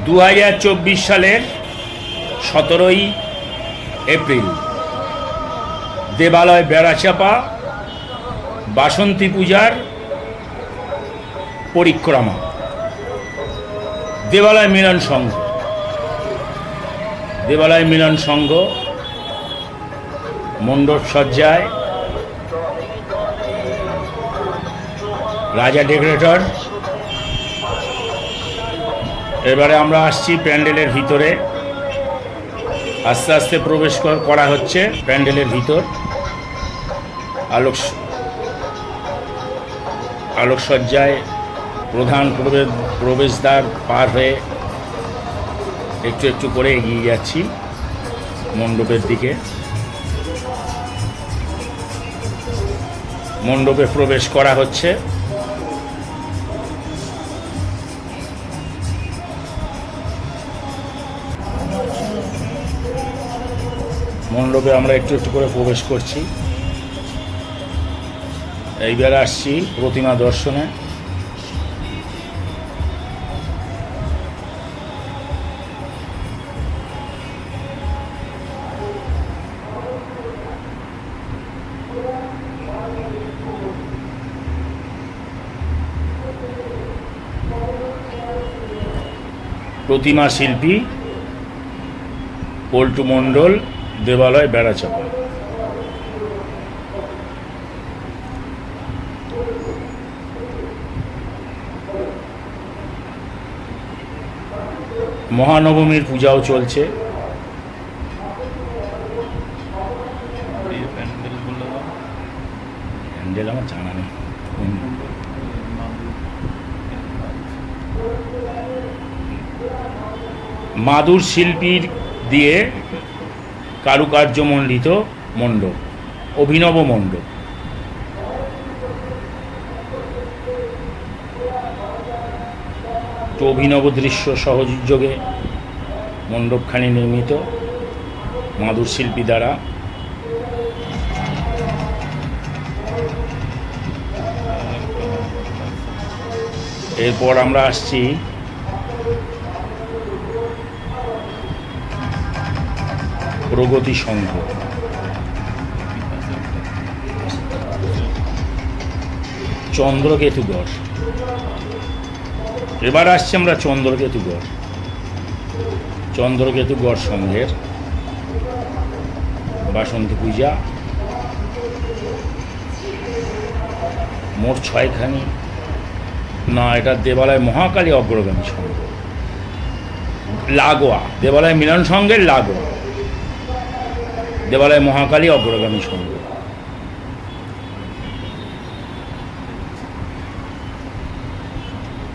2024 সালের 17ই এপ্রিল দেবালয় বেড়াচাপা বাসন্তী পূজার পরিক্রমা, দেবালয় মিলন সংঘ। দেবালয় মিলন সংঘ মণ্ডপ সজ্জায় রাজা ডেকোরেটর। এবারে আমরা আসছি প্যান্ডেলের ভিতরে, আস্তে আস্তে প্রবেশ করা হচ্ছে প্যান্ডেলের ভিতর। আলোকসজ্জায় প্রধান প্রবেশদ্বার পার হয়ে একটু একটু করে এগিয়ে যাচ্ছি মণ্ডপের দিকে। মণ্ডপে প্রবেশ করা হচ্ছে। মণ্ডপে আমরা একটু একটু করে প্রবেশ করছি। এইবার আসছি প্রতিমা দর্শনে। প্রতিমা শিল্পী পল্টু মণ্ডল, দেবালয় বেড়াচাপা। মহানবমীর পূজাও চলছে। প্যান্ডেল আমার জানা নেই। মাদুর শিল্পীর দিয়ে কারুকার্যমণ্ডিত মণ্ডপ, অভিনব মণ্ডপ। তো অভিনব দৃশ্য সহযোগে মণ্ডপখানি নির্মিত মাদুর শিল্পী দ্বারা। এরপর আমরা আসছি প্রগতি সংঘ। চন্দ্রকেতুগড়। এবার আসছি আমরা চন্দ্রকেতুগড়। চন্দ্রকেতুগড় সংঘের বাসন্তী পূজা মোট 6খানি। না, এটা দেবালয় মহাকালী অগ্রগামী সংঘ লাগোয়া, দেবালয় মিলন সংঘের লাগোয়া দেবালয় মহাকালী অগ্রগামী সংঘ।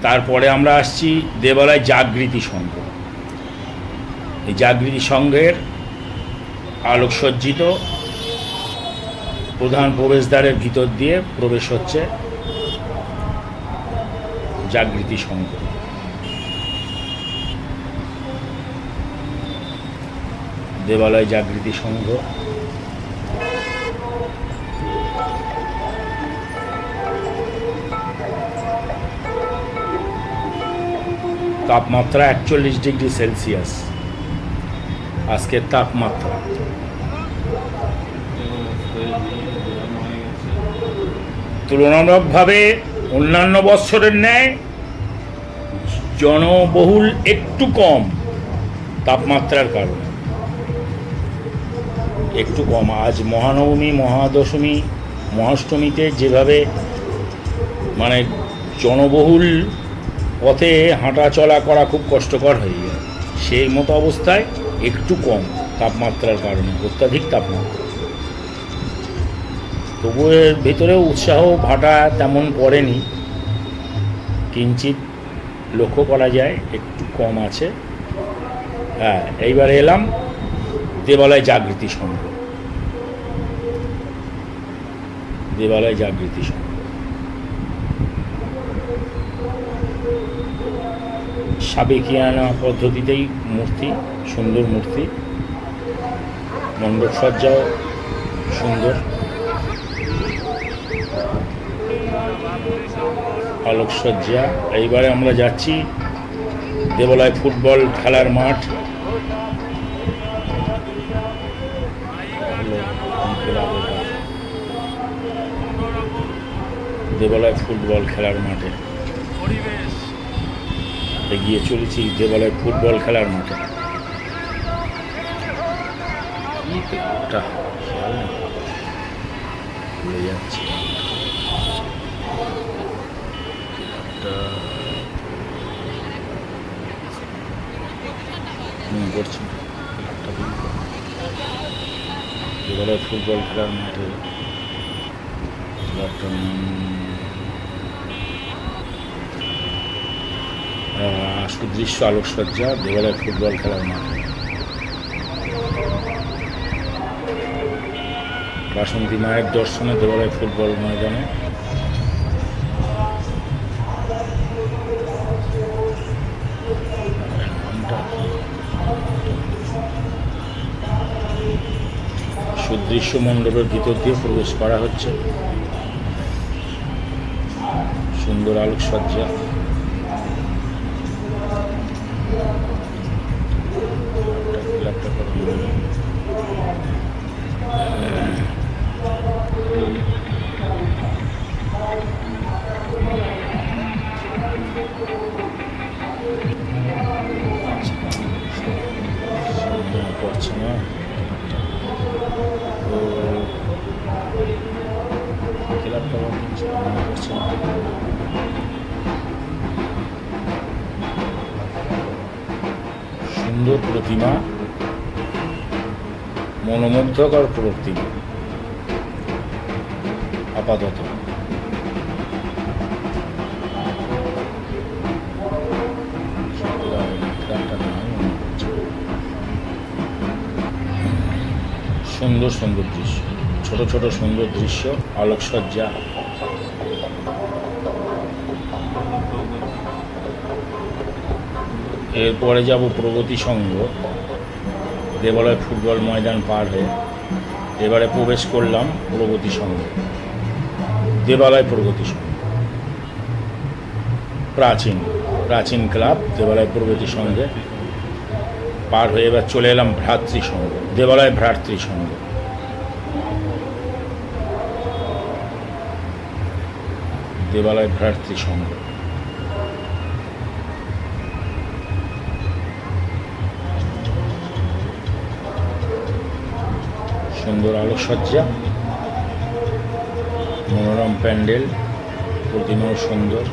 তারপরে আমরা আসছি দেবালয় জাগৃতি সংঘ। এই জাগৃতি সংঘের আলোকসজ্জিত প্রধান প্রবেশদ্বারের ভিতর দিয়ে প্রবেশ হচ্ছে জাগৃতি সংঘ। দেবালয় জাগৃতি সংঘ। তাপমাত্রা 41 ডিগ্রি সেলসিয়াস আজকের তাপমাত্রা। তুলনামূলকভাবে অন্যান্য বৎসরের ন্যায় জনবহুল একটু কম, তাপমাত্রার কারণে একটু কম। আজ মহানবমী, মহাদশমী, মহাষ্টমীতে যেভাবে মানে জনবহুল পথে হাঁটা চলা করা খুব কষ্টকর হয়ে যায়, সেই মতো অবস্থায় একটু কম তাপমাত্রার কারণে, অত্যাধিক তাপমাত্রা। তবু এর ভেতরেও উৎসাহ ভাটা তেমন পড়েনি, কিঞ্চিত লক্ষ্য করা যায় একটু কম আছে। হ্যাঁ, এইবার এলাম দেবালয় জাগৃতি সংঘ। দেবালয় জাগৃতি সংঘ সাবেকিয়ানা পদ্ধতিতেই মূর্তি, সুন্দর মূর্তি, মণ্ডপ সজ্জাও সুন্দর। আলোকসজ্জা। এইবারে আমরা যাচ্ছি দেবালয় ফুটবল খেলার মাঠ। দেবালয় ফুটবল খেলার মাঠে এগিয়ে চলেছি, দেবালয় ফুটবল খেলার মাঠে। ভুলে যাচ্ছি করছি দেবালয় ফুটবল খেলার মাঠে। সুদৃশ্য আলোকসজ্জা দেবালয় ফুটবল খেলার মাঠে। বাসন্তী মায়ের দর্শনে দেবালয় ফুটবল ময়দানে। সুদৃশ্য মণ্ডপের ভিতর দিয়ে প্রবেশ করা হচ্ছে। সুন্দর আলোকসজ্জা। পড়ছে না ক্লাবটা করছে না। সুন্দর প্রতিমা, মনোমুগ্ধকর প্রতিমা। আপাতত সুন্দর সুন্দর দৃশ্য, ছোট ছোট সুন্দর দৃশ্য, আলোকসজ্জা। এরপরে যাব প্রগতি সংঘ। দেবালয় ফুটবল ময়দান পার হয়ে এবারে প্রবেশ করলাম প্রগতি সংঘ। দেবালয় প্রগতি সংঘ প্রাচীন ক্লাব দেবালয় প্রগতি সংঘে পার হয়ে এবার চলে এলাম ভ্রাতৃসংঘ, দেবালয় ভ্রাতৃসংঘ। দেবালয় ভ্রাতৃসংঘ সুন্দর আলোকসজ্জা, মনোরম প্যান্ডেল, প্রতিমাও সুন্দর।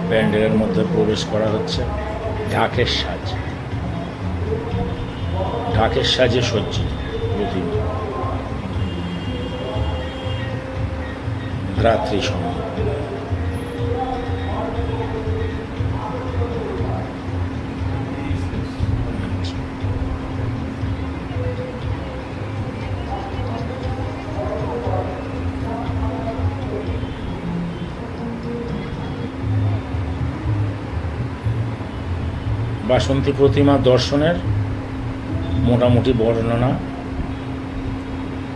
প্যান্ডেলের মধ্যে প্রবেশ করা হচ্ছে। ঢাকের সাজে সজ্জিত প্রতিমা। ভ্রাতৃসংঘ বাসন্তী প্রতিমা দর্শনের মোটামুটি বর্ণনা